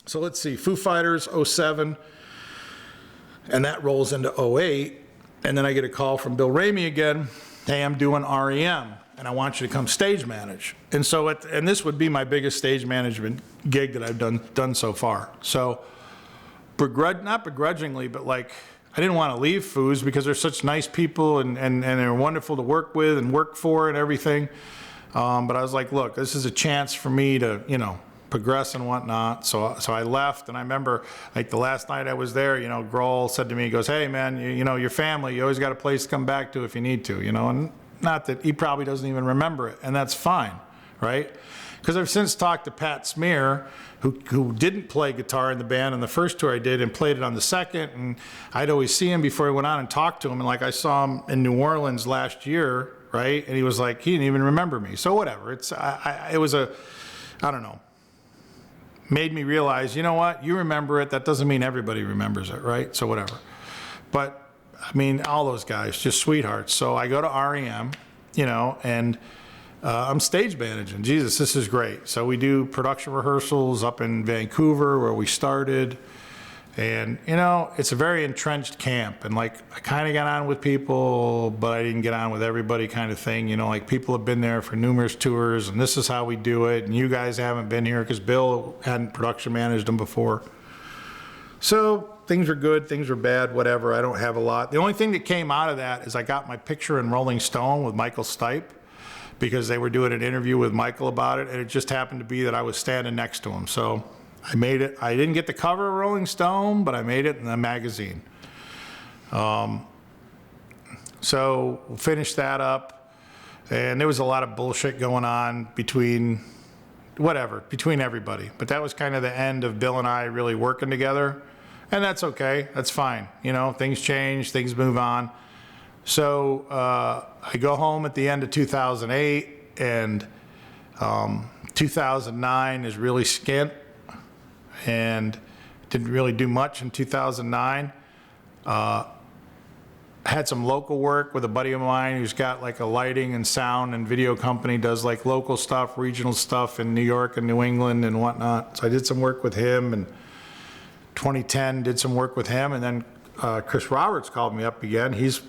So let's see, Foo Fighters, 07, and that rolls into 08, and then I get a call from Bill Ramey again, hey, I'm doing REM, and I want you to come stage manage. And so, and this would be my biggest stage management gig that I've done so far. So, not begrudgingly, but like, I didn't want to leave Foos because they're such nice people and they're wonderful to work with and work for and everything. But I was like, look, this is a chance for me to, you know, progress and whatnot. So I left, and I remember like the last night I was there, you know, Grohl said to me, he goes, hey man, you know, your family, you always got a place to come back to if you need to, you know, and not that he probably doesn't even remember it, and that's fine, right? Because I've since talked to Pat Smear, who didn't play guitar in the band on the first tour I did and played it on the second, and I'd always see him before he went on and talked to him, and like I saw him in New Orleans last year, right? And he was like, he didn't even remember me. So whatever, it was I don't know, made me realize, you know what, you remember it, that doesn't mean everybody remembers it, right? So whatever. But I mean, all those guys, just sweethearts. So I go to REM, you know, and I'm stage managing. Jesus, this is great. So we do production rehearsals up in Vancouver where we started. And, you know, it's a very entrenched camp. And like, I kind of got on with people, but I didn't get on with everybody kind of thing. You know, like people have been there for numerous tours and this is how we do it. And you guys haven't been here because Bill hadn't production managed them before. So things are good, things are bad, whatever. I don't have a lot. The only thing that came out of that is I got my picture in Rolling Stone with Michael Stipe because they were doing an interview with Michael about it. And it just happened to be that I was standing next to him. So I made it. I didn't get the cover of Rolling Stone, but I made it in the magazine. So we'll finish that up. And there was a lot of bullshit going on between everybody. But that was kind of the end of Bill and I really working together. And that's okay. That's fine. You know, things change, things move on. So I go home at the end of 2008, and 2009 is really skint. And didn't really do much in 2009. Had some local work with a buddy of mine who's got like a lighting and sound and video company, does like local stuff, regional stuff in New York and New England and whatnot. So I did some work with him, and 2010 did some work with him, and then Chris Roberts called me up again. He's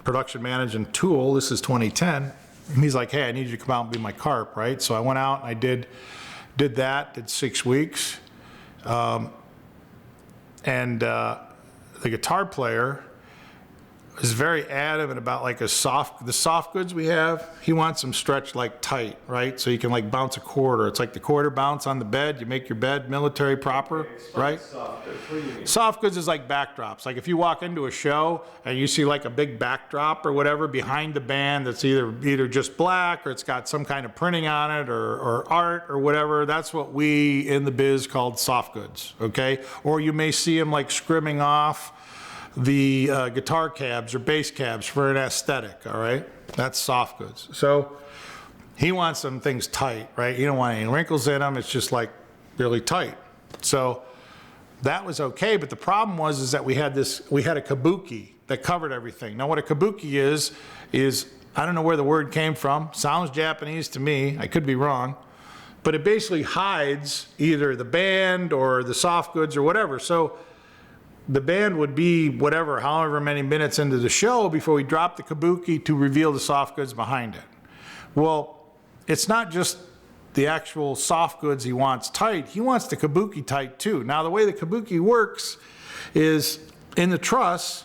production managing Tool. This is 2010. And he's like, hey, I need you to come out and be my carp, right? So I went out and I did 6 weeks. The guitar player is very adamant about like the soft goods we have. He wants them stretched like tight, right? So you can like bounce a quarter. It's like the quarter bounce on the bed. You make your bed military proper, right? Soft goods is like backdrops. Like if you walk into a show and you see like a big backdrop or whatever behind the band that's either just black or it's got some kind of printing on it or art or whatever, that's what we in the biz called soft goods, okay? Or you may see them like scrimming off the guitar cabs or bass cabs for an aesthetic, all right? That's soft goods. So he wants some things tight, right? You don't want any wrinkles in them. It's just like really tight. So that was okay, but the problem was that we had a kabuki that covered everything. Now what a kabuki is I don't know where the word came from. Sounds Japanese to me. I could be wrong. But it basically hides either the band or the soft goods or whatever. So the band would be however many minutes into the show before we drop the kabuki to reveal the soft goods behind it. Well, it's not just the actual soft goods he wants tight, he wants the kabuki tight too. Now the way the kabuki works is in the truss,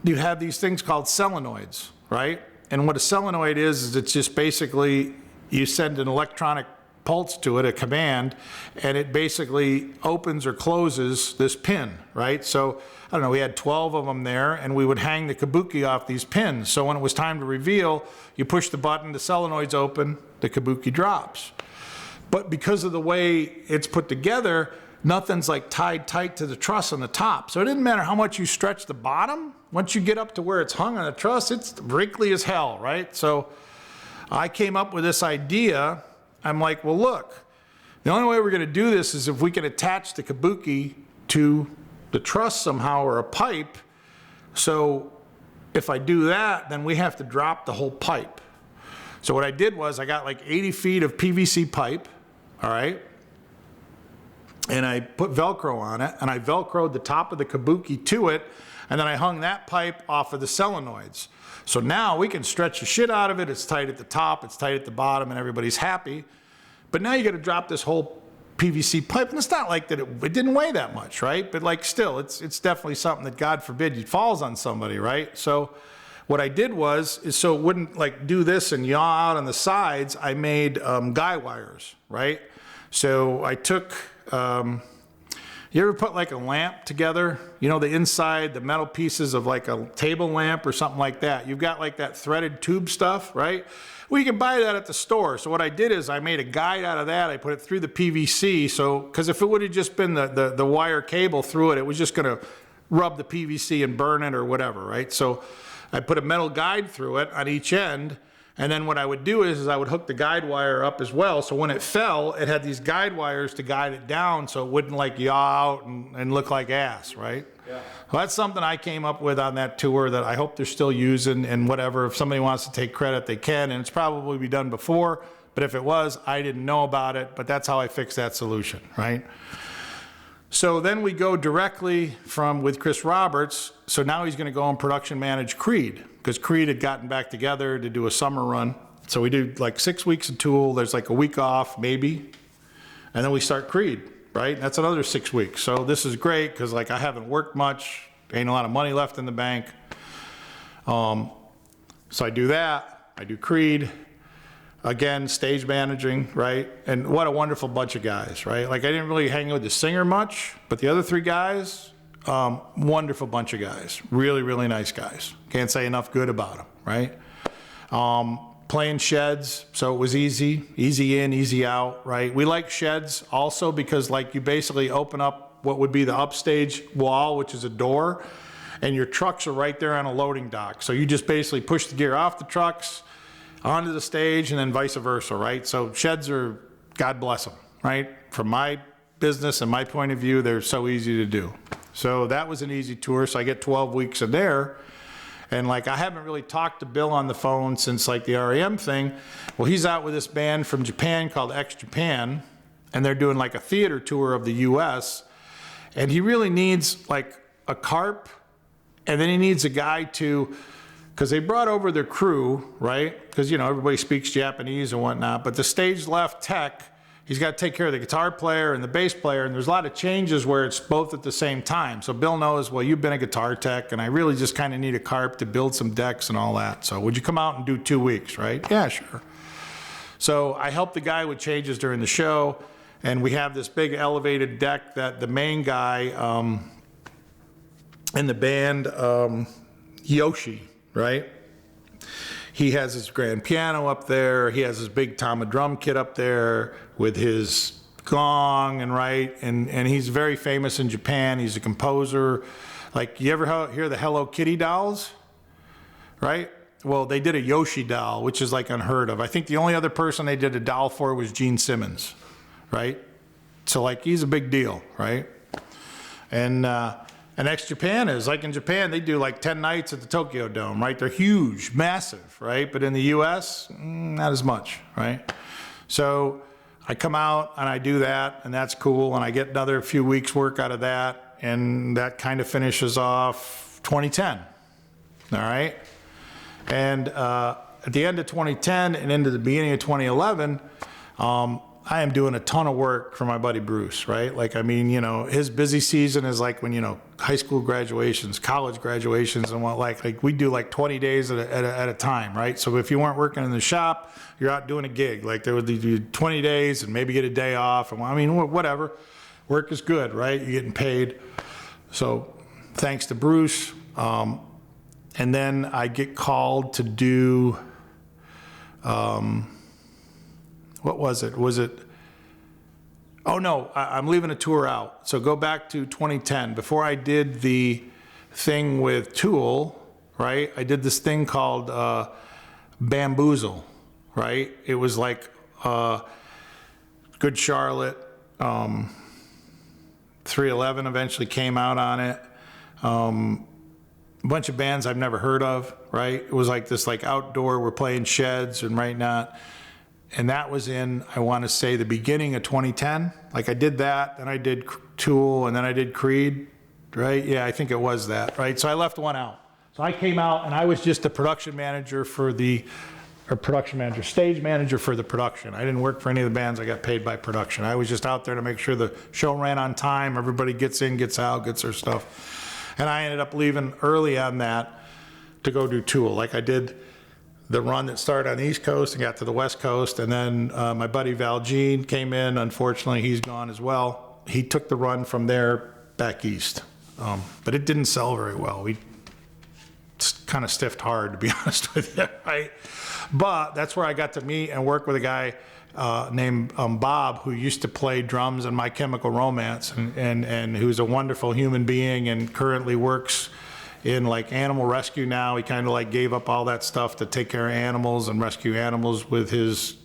you have these things called solenoids, right? And what a solenoid is it's just basically, you send an electronic pulse to it, a command, and it basically opens or closes this pin, right? So, I don't know, we had 12 of them there, and we would hang the kabuki off these pins. So when it was time to reveal, you push the button, the solenoids open, the kabuki drops. But because of the way it's put together, nothing's like tied tight to the truss on the top. So it didn't matter how much you stretch the bottom, once you get up to where it's hung on the truss, it's wrinkly as hell, right? So I came up with this idea. I'm like, well, look, the only way we're going to do this is if we can attach the kabuki to the truss somehow or a pipe. So if I do that, then we have to drop the whole pipe. So what I did was I got like 80 feet of PVC pipe, all right? and I put Velcro on it, and I Velcroed the top of the kabuki to it, and then I hung that pipe off of the solenoids. So now we can stretch the shit out of it. It's tight at the top, it's tight at the bottom, and everybody's happy. But now you got to drop this whole PVC pipe, and it's not like that it didn't weigh that much, right? But like still, it's definitely something that God forbid it falls on somebody, right? So what I did is so it wouldn't like do this and yaw out on the sides, I made guy wires, right? So I took, you ever put like a lamp together? You know, the inside, the metal pieces of like a table lamp or something like that. You've got like that threaded tube stuff, right? Well, you can buy that at the store. So what I did is I made a guide out of that. I put it through the PVC. So, because if it would have just been the wire cable through it, it was just going to rub the PVC and burn it or whatever, right? So I put a metal guide through it on each end. And then what I would do is I would hook the guide wire up as well. So when it fell, it had these guide wires to guide it down so it wouldn't like yaw out and look like ass, right? Yeah. Well, that's something I came up with on that tour that I hope they're still using, and whatever. If somebody wants to take credit, they can, and it's probably been done before. But if it was, I didn't know about it, but that's how I fixed that solution, right? So then we go directly with Chris Roberts. So now he's going to go and production manage Creed, because Creed had gotten back together to do a summer run. So we do like 6 weeks of Tool. There's like a week off, maybe. And then we start Creed, right? That's another 6 weeks. So this is great because like I haven't worked much. Ain't a lot of money left in the bank. So I do that. I do Creed. Again, stage managing, right? And what a wonderful bunch of guys, right? Like I didn't really hang with the singer much, but the other 3 guys, wonderful bunch of guys. Really, really nice guys. Can't say enough good about them, right? Playing sheds, so it was easy in, easy out, right? We like sheds also because like you basically open up what would be the upstage wall, which is a door, and your trucks are right there on a loading dock. So you just basically push the gear off the trucks, onto the stage, and then vice versa, right? So sheds are, God bless them, right? From my business and my point of view, they're so easy to do. So that was an easy tour, so I get 12 weeks in there. And like, I haven't really talked to Bill on the phone since like the REM thing. Well, he's out with this band from Japan called X Japan, and they're doing like a theater tour of the US. And he really needs like a carp, and then he needs a guy to, because they brought over their crew, right? Because, you know, everybody speaks Japanese and whatnot, but the stage left tech, he's got to take care of the guitar player and the bass player, and there's a lot of changes where it's both at the same time. So Bill knows, well, you've been a guitar tech, and I really just kind of need a carp to build some decks and all that. So would you come out and do 2 weeks, right? Yeah, sure. So I helped the guy with changes during the show, and we have this big elevated deck that the main guy in the band, Yoshi, right? He has his grand piano up there. He has his big Tama drum kit up there with his gong and he's very famous in Japan. He's a composer. Like, you ever hear the Hello Kitty dolls? Right? Well, they did a Yoshi doll, which is like unheard of. I think the only other person they did a doll for was Gene Simmons, right? So like, he's a big deal, right? And X Japan is, like in Japan, they do like 10 nights at the Tokyo Dome, right? They're huge, massive, right? But in the US, not as much, right? So I come out and I do that, and that's cool, and I get another few weeks work out of that, and that kind of finishes off 2010, all right? And at the end of 2010 and into the beginning of 2011, I am doing a ton of work for my buddy Bruce, right? Like, I mean, you know, his busy season is like when, you know, high school graduations, college graduations and what, like we do like 20 days at a time, right? So if you weren't working in the shop, you're out doing a gig. Like there would be 20 days and maybe get a day off. And I mean, whatever. Work is good, right? You're getting paid. So thanks to Bruce. And then I get called to do, what was it? Oh no, I'm leaving a tour out. So go back to 2010. Before I did the thing with Tool, right? I did this thing called Bamboozle, right? It was like Good Charlotte, 311 eventually came out on it. A bunch of bands I've never heard of, right? It was like this like outdoor, we're playing sheds and right now. And that was in, I want to say, the beginning of 2010. Like I did that, then I did Tool, and then I did Creed, right? Yeah, I think it was that, right? So I left one out. So I came out and I was just the production manager for stage manager for the production. I didn't work for any of the bands. I got paid by production. I was just out there to make sure the show ran on time, everybody gets in, gets out, gets their stuff. And I ended up leaving early on that to go do Tool. Like I did the run that started on the East Coast and got to the West Coast, and then my buddy Val Jean came in. Unfortunately, he's gone as well. He took the run from there back east, but it didn't sell very well. We kind of stiffed hard, to be honest with you, right? But that's where I got to meet and work with a guy named Bob, who used to play drums in My Chemical Romance, and who's a wonderful human being and currently works in like animal rescue now. He kind of like gave up all that stuff to take care of animals and rescue animals with his,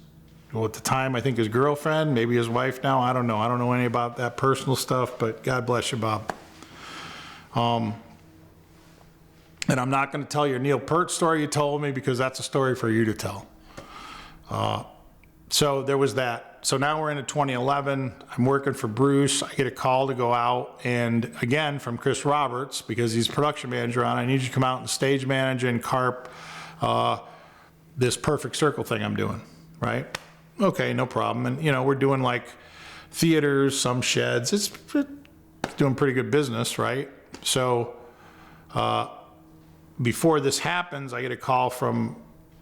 well, at the time, I think his girlfriend, maybe his wife now. I don't know. I don't know any about that personal stuff, but God bless you, Bob. And I'm not going to tell your Neil Peart story you told me, because that's a story for you to tell. So there was that. So now we're into 2011. I'm working for Bruce. I get a call to go out, and again from Chris Roberts, because he's production manager on, I need you to come out and stage manage and carp this Perfect Circle thing I'm doing, right? Okay, no problem. And you know, we're doing like theaters, some sheds. It's doing pretty good business, right? So before this happens, I get a call from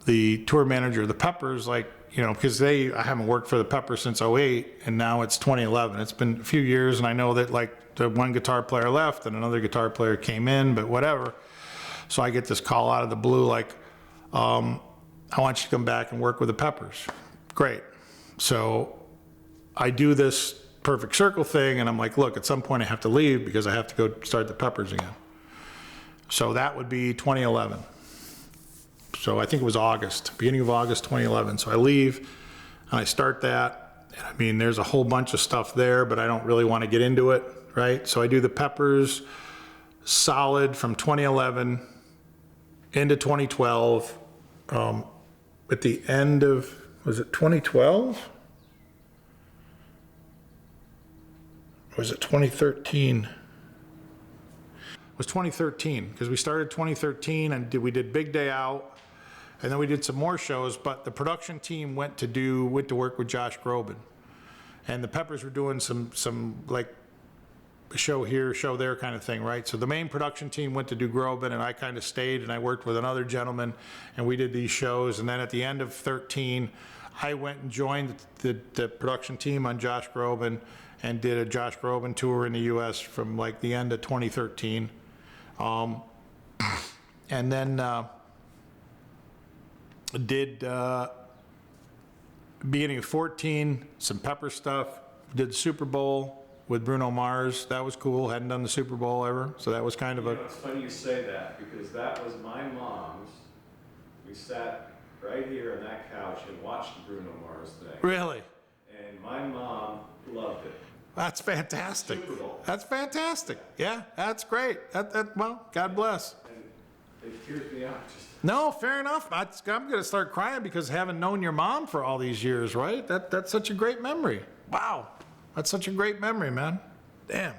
the tour manager of the Peppers, like, you know, because I haven't worked for the Peppers since '08, and now it's 2011. It's been a few years, and I know that like the one guitar player left and another guitar player came in, but whatever. So I get this call out of the blue, like, I want you to come back and work with the Peppers. Great. So I do this Perfect Circle thing, and I'm like, look, at some point I have to leave because I have to go start the Peppers again. So that would be 2011. So I think it was August, beginning of August 2011. So I leave and I start that. And I mean, there's a whole bunch of stuff there, but I don't really want to get into it, right? So I do the Peppers solid from 2011 into 2012. At the end of, was it 2012? Or was it 2013? It was 2013, because we started 2013 and we did Big Day Out, and then we did some more shows, but the production team went to work with Josh Groban. And the Peppers were doing some like show here, show there kind of thing, right? So the main production team went to do Groban, and I kind of stayed and I worked with another gentleman, and we did these shows. And then at the end of 13, I went and joined the production team on Josh Groban and did a Josh Groban tour in the US from like the end of 2013. And then did beginning of 14 some Pepper stuff. Did the Super Bowl with Bruno Mars. That was cool. Hadn't done the Super Bowl ever, so that was kind of a. You know, it's funny you say that, because that was my mom's. We sat right here on that couch and watched the Bruno Mars thing. Really? And my mom loved it. That's fantastic. Super Bowl. That's fantastic. Yeah, that's great. Well, God bless. And it tears me out. Just No, fair enough. I'm going to start crying because having known your mom for all these years, right? That's such a great memory. Wow. That's such a great memory, man. Damn.